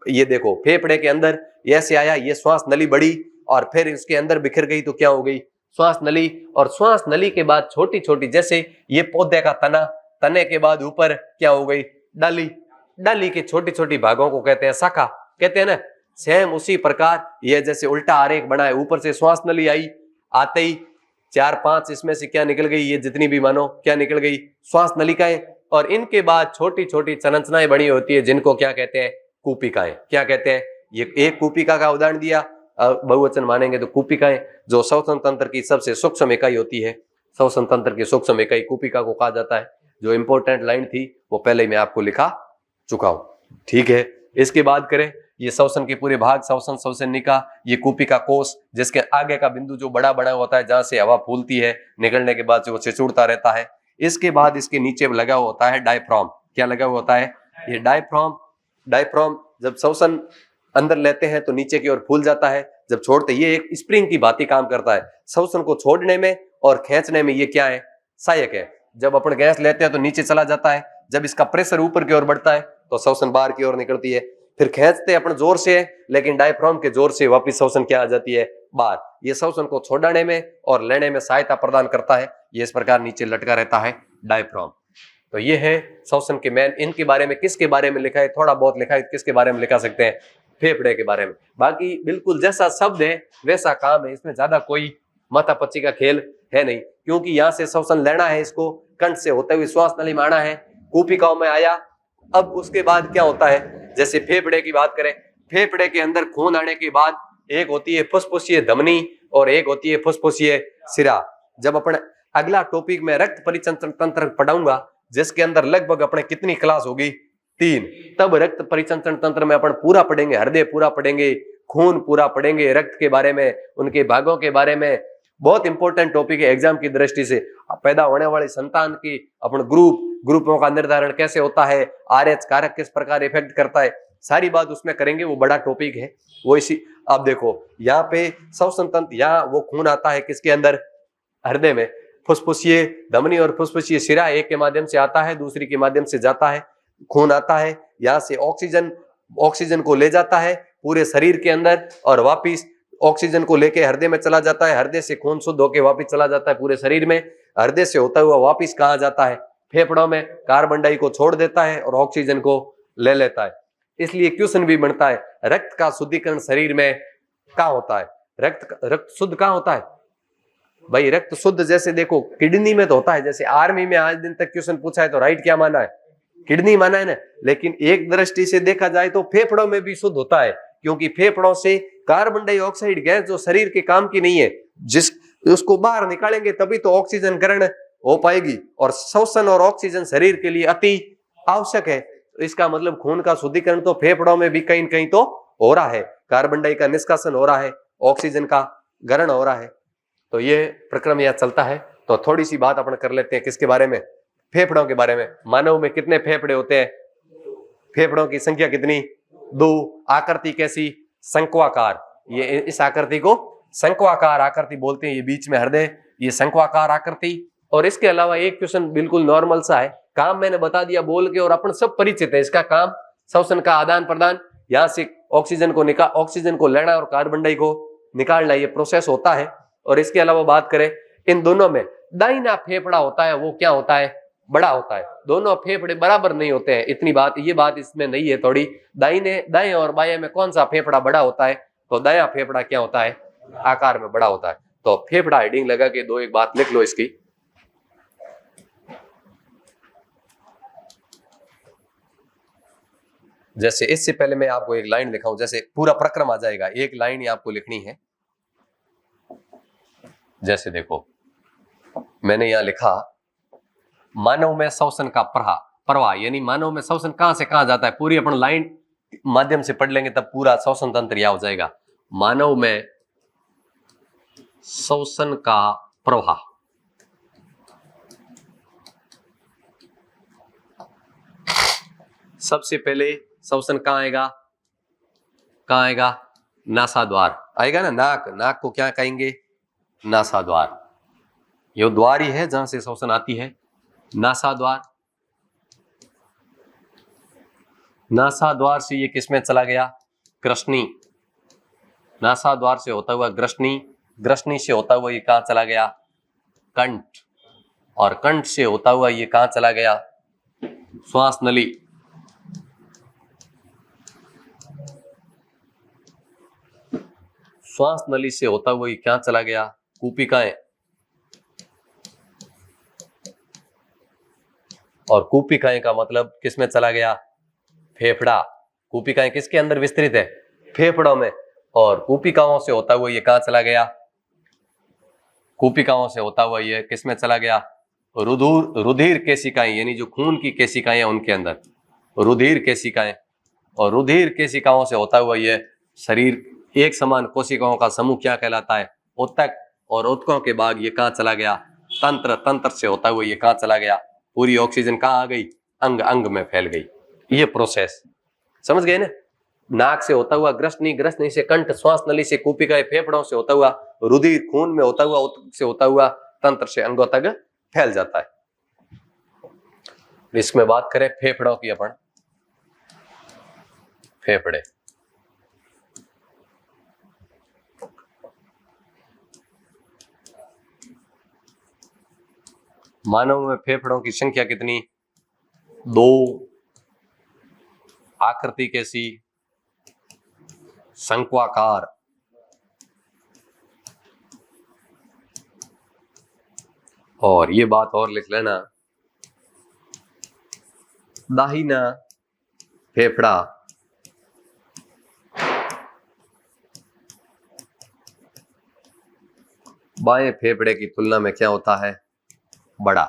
ये देखो फेफड़े के अंदर ऐसे आया, ये श्वास नली बड़ी और फिर इसके अंदर बिखर गई तो क्या हो गई, श्वास नली। और श्वास नली के बाद छोटी छोटी, जैसे ये पौधे का तना, तने के बाद ऊपर क्या हो गई, डाली। डाली के छोटी छोटी भागों को कहते हैं शाखा, कहते हैं ना। सेम उसी प्रकार ये जैसे उल्टा आरेख बना है, ऊपर से श्वास नली आई, आते ही 4-5 इसमें से क्या निकल गई, ये जितनी भी मानो क्या निकल गई, श्वास नलिकाएं। और इनके बाद छोटी छोटी संरचनाएं बनी होती है जिनको क्या कहते हैं, कूपिकाएं। क्या कहते हैं, ये एक कूपिका का उदाहरण दिया, बहुवचन मानेंगे तो कूपिकाएं, जो श्वसन तंत्र की सबसे सूक्ष्म इकाई होती है। श्वसन तंत्र की सूक्ष्म इकाई कूपिका को कहा जाता है। जो इंपॉर्टेंट लाइन थी वो पहले ही मैं आपको लिखा चुका हूं, ठीक है। इसके बाद करें, ये श्वसन के पूरे भाग, श्वसन, श्वसनिका, ये कूपिका कोष, जिसके आगे का बिंदु जो बड़ा बड़ा होता है, जहां से हवा फूलती है, निकलने के बाद से वो छिछुड़ता रहता है। इसके बाद इसके नीचे लगा हुआ होता है डायफ्राम। क्या लगा हुआ होता है, ये डायफ्राम। डायफ्राम जब श्वसन अंदर लेते हैं तो नीचे की ओर फूल जाता है, जब छोड़ते ये एक स्प्रिंग की भांति काम करता है। श्वसन को छोड़ने में और खींचने में ये क्या है, सहायक है। जब अपन गैस लेते हैं तो नीचे चला जाता है, जब इसका प्रेशर ऊपर की ओर बढ़ता है तो श्वसन बाहर की ओर निकलती है। फिर खींचते अपन जोर से, लेकिन डायफ्राम के जोर से वापिस श्वसन क्या आ जाती है, बाहर। ये श्वसन को छोड़ने में और लेने में सहायता प्रदान करता है। ये इस प्रकार नीचे लटका रहता है डायफ्राम। तो ये है श्वसन के मैन। इनके बारे में किसके बारे में लिखा है, थोड़ा बहुत लिखा है, किसके बारे में लिखा सकते हैं, फेफड़े के बारे में। बाकी बिल्कुल जैसा शब्द है वैसा काम है, इसमें ज्यादा कोई माथापच्ची का खेल है नहीं, क्योंकि यहाँ से श्वसन लेना है, इसको कंठ से होते हुए श्वास नली में आना है, कूपिकाओं में आया। अब उसके बाद क्या होता है, जैसे फेफड़े की बात करें, फेफड़े के अंदर खून आने के बाद एक होती है फुसफुसीय धमनी और एक होती है फुसफुसीय सिरा। जब अपन अगला टॉपिक में रक्त परिचंचरण तंत्र पढ़ाऊंगा, जिसके अंदर लगभग अपने कितनी क्लास होगी, 3, तब रक्त परिचंचरण तंत्र में अपन पूरा पढ़ेंगे, हृदय पूरा पढ़ेंगे, खून पूरा पढ़ेंगे, रक्त के बारे में, उनके भागों के बारे में, बहुत इंपॉर्टेंट टॉपिक है एग्जाम की दृष्टि से। पैदा होने वाली संतान की अपन ग्रुपों का निर्धारण कैसे होता है, RH कारक किस प्रकार इफेक्ट करता है, सारी बात उसमें करेंगे। वो बड़ा टॉपिक है वो। इसी आप देखो यहाँ पे श्वसन तंत्र, यहाँ वो खून आता है किसके अंदर, हृदय में। फुसफुसीय धमनी और फुसफुसीय शिरा एक के माध्यम से आता है, दूसरी के माध्यम से जाता है। खून आता है, यहाँ से ऑक्सीजन को ले जाता है पूरे शरीर के अंदर और वापिस ऑक्सीजन को लेके हृदय में चला जाता है। हृदय से खून शुद्ध होकर वापिस चला जाता है पूरे शरीर में। हृदय से होता हुआ वापिस कहाँ जाता है, फेफड़ों में। कार्बन डाई को छोड़ देता है और ऑक्सीजन को ले लेता है। इसलिए क्वेश्चन भी बनता है, रक्त का शुद्धिकरण शरीर में कहाँ होता है, रक्त शुद्ध कहाँ होता है भाई। रक्त शुद्ध जैसे देखो किडनी में तो होता है, जैसे आर्मी में आज दिन तक क्वेश्चन पूछा है तो राइट क्या माना है, किडनी माना है ना। लेकिन एक दृष्टि से देखा जाए तो फेफड़ों में भी शुद्ध होता है, क्योंकि फेफड़ों से कार्बन डाइऑक्साइड गैस जो शरीर के काम की नहीं है, जिस उसको बाहर निकालेंगे तभी तो ऑक्सीजन ग्रहण हो पाएगी। और श्वसन और ऑक्सीजन शरीर के लिए अति आवश्यक है। तो इसका मतलब खून का शुद्धिकरण तो फेफड़ों में भी कहीं कहीं तो हो रहा है, कार्बन डाई का निष्कासन हो रहा है, ऑक्सीजन का ग्रहण हो रहा है। तो ये प्रक्रम यहाँ चलता है। तो थोड़ी सी बात अपन कर लेते हैं किसके बारे में, फेफड़ों के बारे में। मानव में कितने फेफड़े होते हैं, फेफड़ों की संख्या कितनी, 2। आकृति कैसी, शंक्वाकार। ये इस आकृति को शंक्वाकार आकृति बोलते हैं। ये बीच में हृदय, ये शंक्वाकार आकृति। और इसके अलावा एक क्वेश्चन बिल्कुल नॉर्मल सा है, काम मैंने बता दिया बोल के और अपन सब परिचित है इसका। काम श्वसन का आदान प्रदान, यहाँ से ऑक्सीजन को लेना और कार्बन डाई को निकालना, ये प्रोसेस होता है। और इसके अलावा बात करें इन दोनों में, दाहिना फेफड़ा होता है वो क्या होता है, बड़ा होता है। दोनों फेफड़े बराबर नहीं होते हैं, इतनी बात, ये बात इसमें नहीं है थोड़ी। दाएं और बाएं में कौन सा फेफड़ा बड़ा होता है, तो दायां फेफड़ा क्या होता है, आकार में बड़ा होता है। तो फेफड़ा हेडिंग लगा के दो एक बात लिख लो इसकी। जैसे इससे पहले मैं आपको एक लाइन लिखाऊं, जैसे पूरा प्रक्रम आ जाएगा, एक लाइन ही आपको लिखनी है। जैसे देखो मैंने यहां लिखा, मानव में श्वसन का प्रवाह, यानी मानव में श्वसन कहां से कहां जाता है, पूरी अपन लाइन माध्यम से पढ़ लेंगे तब पूरा श्वसन तंत्र यह हो जाएगा। मानव में श्वसन का प्रवाह, सबसे पहले श्वसन कहां आएगा, नासाद्वार आएगा ना। नाक को क्या कहेंगे, नासाद्वार। ये द्वार ही है जहां से श्वसन आती है, नासाद्वार। नासाद्वार से ये किसमें चला गया, ग्रसनी। नासाद्वार से होता हुआ ग्रसनी से होता हुआ ये कहां चला गया, कंठ। और कंठ से होता हुआ ये कहां चला गया, श्वास नली। श्वास नली से होता हुआ ये क्या चला गया, कूपिकाएं। और कूपिकाएं का मतलब किसमें चला गया, फेफड़ा। कूपिकाएं किसके अंदर विस्तृत है, फेफड़ों में। और कूपिकाओं से होता हुआ ये कहां चला गया, कूपिकाओं से होता हुआ ये किसमें चला गया, रुधिर केशिकाएं, यानी जो खून की केशिकाएं उनके अंदर रुधिर केशिकाएं। और रुधिर केशिकाओं से होता हुआ ये शरीर एक समान कोशिकाओं का समूह क्या कहलाता है, उत्तक। और उत्तकों के बाद ये कहां चला गया, तंत्र से होता हुआ ये कहां चला गया, पूरी ऑक्सीजन कहां आ गई, अंग में फैल गई। ये प्रोसेस समझ गए ना। नाक से होता हुआ ग्रसनी से कंठ, श्वास नली से कूपिकाएं, फेफड़ों से होता हुआ रुधिर, खून में होता हुआ उत्तक से होता हुआ तंत्र से अंगों तक फैल जाता है। इसमें बात करें फेफड़ों की अपन, फेफड़े। मानव में फेफड़ों की संख्या कितनी, 2। आकृति कैसी, शंक्वाकार। और ये बात और लिख लेना, दाहिना फेफड़ा बाएं फेफड़े की तुलना में क्या होता है, बड़ा।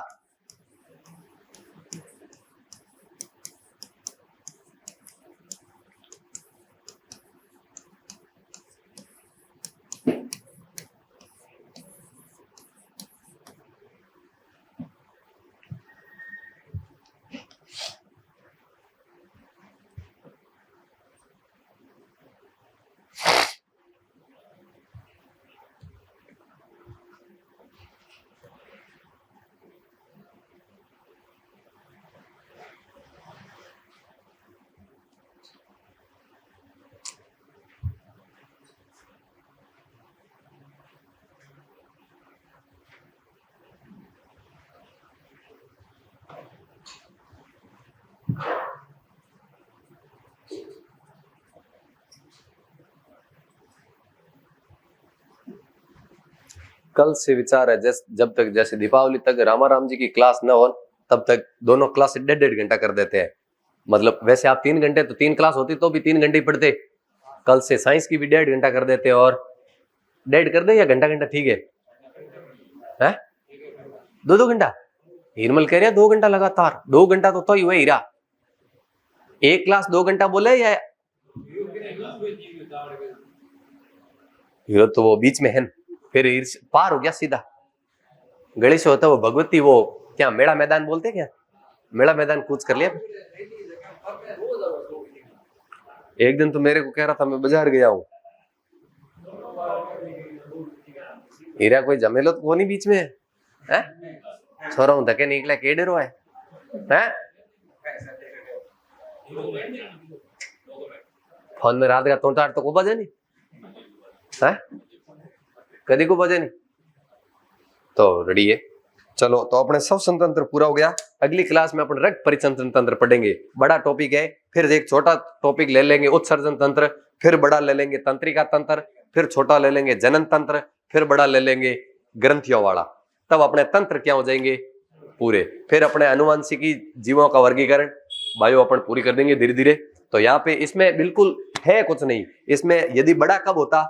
कल से विचार है जब तक जैसे दीपावली तक रामाराम जी की क्लास न हो तब तक दोनों क्लास 1.5 घंटा कर देते हैं। मतलब वैसे आप 3 घंटे तो 3 क्लास होती तो भी 3 घंटे ही पढ़ते। कल से साइंस की भी 1.5 घंटा कर देते हैं। और 1.5 कर दे या घंटा घंटा ठीक है? 2 घंटा? हिरमल कह रहे हैं 2 घंटा लगातार। 2 घंटा तो ही हुए हीरा। एक क्लास 2 घंटा बोले या हीरो तो वो बीच में है, फिर पार हो गया सीधा। गली से होता वो भगवती, वो क्या मेला मैदान बोलते क्या, मेला मैदान कूच कर लिया। एक दिन तो मेरे को कह रहा था मैं बाजार गया हूं। हीरा कोई जमेलो तो वो नहीं बीच में है? छोरा हूं धके निकला के डरो है? फोन में रात का तोंटाट तो को बजे नहीं है, कदी को बजे नहीं तो रेडी है। चलो तो अपने श्वसन तंत्र पूरा हो गया। अगली क्लास में अपन रक्त परिचंचन तंत्र पढ़ेंगे। बड़ा टॉपिक है। फिर एक छोटा टॉपिक ले लेंगे उत्सर्जन तंत्र, फिर बड़ा ले लेंगे तंत्रिका तंत्र, फिर छोटा ले लेंगे जनन तंत्र, फिर बड़ा ले लेंगे ग्रंथियों वाला। तब अपने तंत्र क्या हो जाएंगे पूरे। फिर अपने अनुवांशिकी जीवों का वर्गीकरण बायो अपन पूरी कर देंगे धीरे धीरे। तो यहाँ पे इसमें बिल्कुल है कुछ नहीं। इसमें यदि बड़ा कब होता,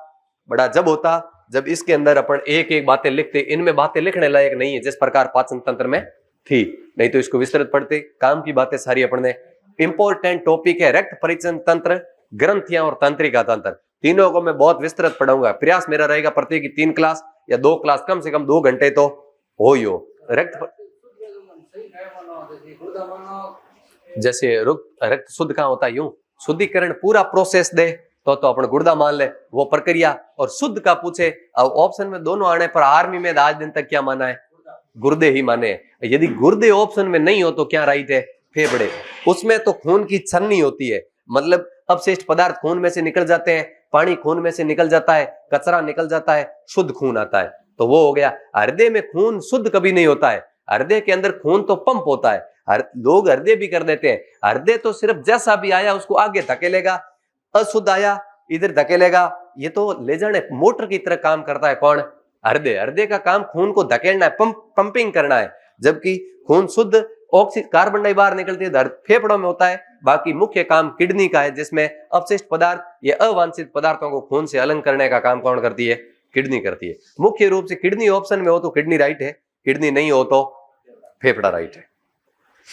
बड़ा जब होता जब इसके अंदर अपन एक एक बातें लिखते। इनमें बातें लिखने लायक नहीं है जिस प्रकार पाचन तंत्र में थी, नहीं तो इसको विस्तृत पढ़ते। काम की बातें सारी अपन ने। इंपॉर्टेंट टॉपिक है रक्त परिचन तंत्र, ग्रंथियां और तंत्रिका तंत्र। तीनों को मैं बहुत विस्तृत पढ़ाऊंगा। प्रयास मेरा रहेगा प्रत्येक की 3 क्लास या 2 क्लास, कम से कम 2 घंटे तो हो ही हो। जैसे रक्त शुद्ध कहाँ होता है, यूं शुद्धिकरण पूरा प्रोसेस दे तो अपन गुर्दा मान ले वो प्रक्रिया। और शुद्ध का पूछे अब ऑप्शन में दोनों आने पर आर्मी में आज दिन तक क्या माना है, गुर्दे ही माने। यदि गुर्दे ऑप्शन में नहीं हो तो क्या राइट है, फेफड़े। उसमें तो खून की छन्नी होती है, मतलब अपशिष्ट पदार्थ खून में से निकल जाते हैं, पानी खून में से निकल जाता है, कचरा निकल जाता है, शुद्ध खून आता है। तो वो हो गया। हृदय में खून शुद्ध कभी नहीं होता है। हृदय के अंदर खून तो पंप होता है। लोग हृदय भी कर देते हैं। हृदय तो सिर्फ जैसा भी आया उसको आगे धकेलेगा, अशुद्ध आया इधर धकेलेगा। ये तो ले जाने मोटर की तरह काम करता है कौन, हृदय। हृदय का काम खून को धकेलना है, पंपिंग करना है। जबकि खून शुद्ध ऑक्सीजन कार्बन डाइऑक्साइड बाहर निकलती है, फेफड़ों में होता है। बाकी मुख्य काम किडनी का है, जिसमें अपशिष्ट पदार्थ या अवांछित पदार्थों को खून से अलग करने का काम कौन करती है, किडनी करती है। मुख्य रूप से किडनी ऑप्शन में हो तो किडनी राइट है, किडनी नहीं हो तो फेफड़ा राइट है।